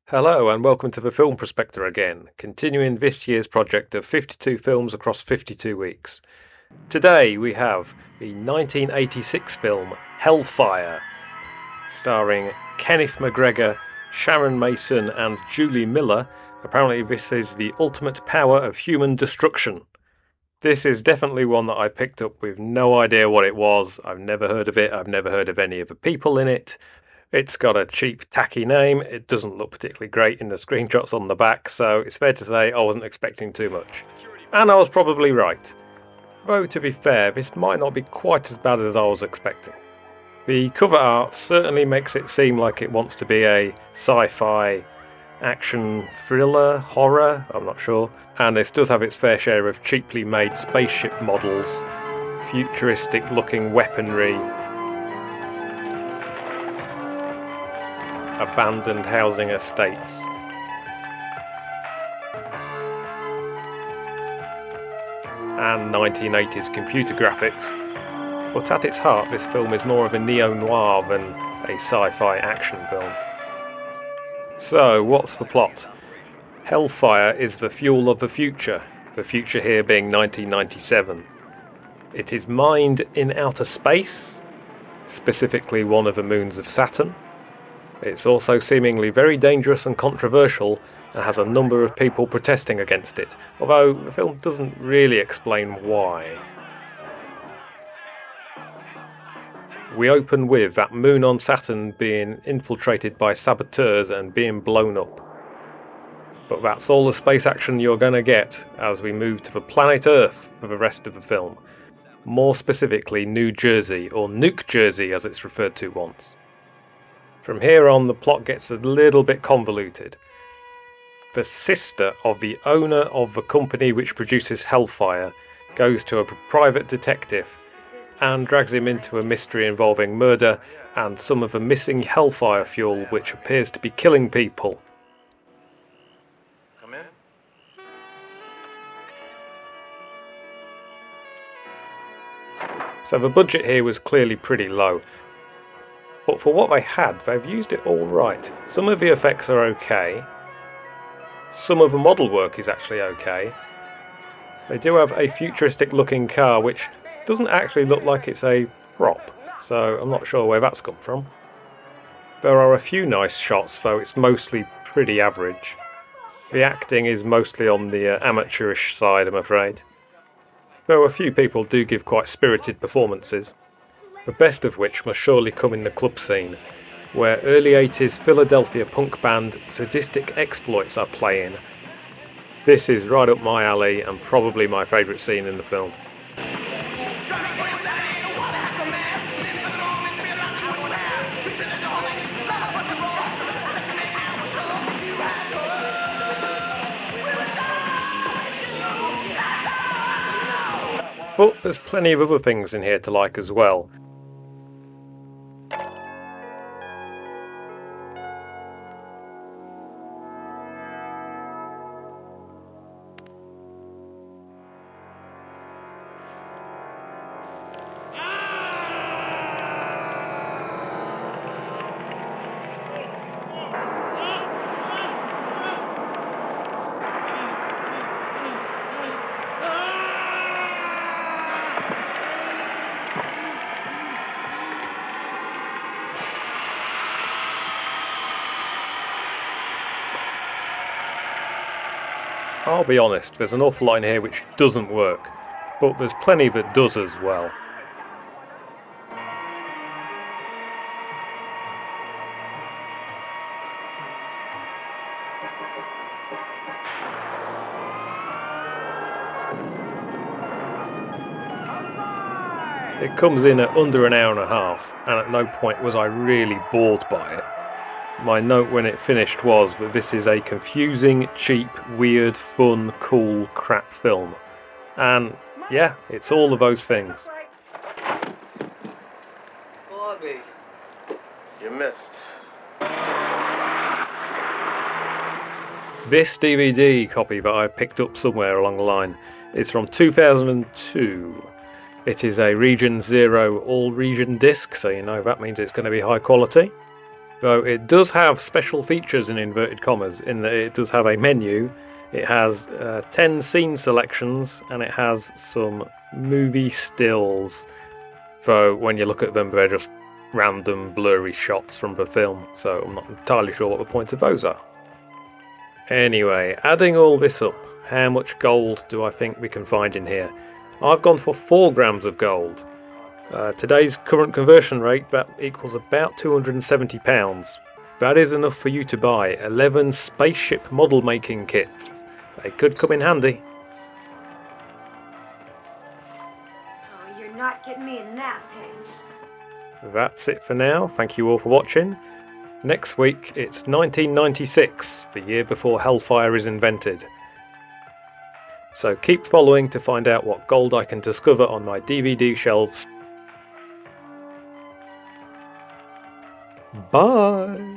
Hello and welcome to the Film Prospector again, continuing this year's project of 52 films across 52 weeks. Today we have the 1986 film Hellfire, starring Kenneth McGregor, Sharon Mason and Julie Miller. Apparently this is the ultimate power of human destruction. This is definitely one that I picked up with no idea what it was. I've never heard of it, I've never heard of any of the people in it. It's got a cheap, tacky name. It doesn't look particularly great in the screenshots on the back, so it's fair to say I wasn't expecting too much. And I was probably right. Though, to be fair, this might not be quite as bad as I was expecting. The cover art certainly makes it seem like it wants to be a sci-fi action thriller, horror, I'm not sure. And this does have its fair share of cheaply made spaceship models, futuristic looking weaponry, abandoned housing estates. And 1980s computer graphics. But at its heart, this film is more of a neo-noir than a sci-fi action film. So, what's the plot? Hellfire is the fuel of the future here being 1997. It is mined in outer space, specifically one of the moons of Saturn. It's also seemingly very dangerous and controversial and has a number of people protesting against it, although the film doesn't really explain why. We open with that moon on Saturn being infiltrated by saboteurs and being blown up. But that's all the space action you're going to get as we move to the planet Earth for the rest of the film. More specifically New Jersey, or Nuke Jersey as it's referred to once. From here on, the plot gets a little bit convoluted. The sister of the owner of the company which produces Hellfire goes to a private detective and drags him into a mystery involving murder and some of the missing Hellfire fuel which appears to be killing people. Come in. So the budget here was clearly pretty low. But for what they had, they've used it all right. Some of the effects are okay. Some of the model work is actually okay. They do have a futuristic looking car which doesn't actually look like it's a prop, so I'm not sure where that's come from. There are a few nice shots, though it's mostly pretty average. The acting is mostly on the amateurish side, I'm afraid. Though a few people do give quite spirited performances. The best of which must surely come in the club scene, where early 80s Philadelphia punk band Sadistic Exploits are playing. This is right up my alley and probably my favourite scene in the film. But there's plenty of other things in here to like as well. I'll be honest, there's an awful lot in here which doesn't work, but there's plenty that does as well. It comes in at under an hour and a half, and at no point was I really bored by it. My note when it finished was that this is a confusing, cheap, weird, fun, cool, crap film. And yeah, it's all of those things. Bobby, you missed. This DVD copy that I picked up somewhere along the line is from 2002. It is a Region 0 all-region disc, so you know that means it's going to be high quality. Though it does have special features in inverted commas, in that it does have a menu, it has 10 scene selections, and it has some movie stills. Though when you look at them, they're just random blurry shots from the film, so I'm not entirely sure what the point of those are. Anyway, adding all this up, how much gold do I think we can find in here? I've gone for 4 grams of gold. Today's current conversion rate, that equals about £270. That is enough for you to buy 11 spaceship model making kits. They could come in handy. Oh, you're not getting me in that thing. That's it for now. Thank you all for watching. Next week it's 1996, the year before Hellfire is invented. So keep following to find out what gold I can discover on my DVD shelves. Bye!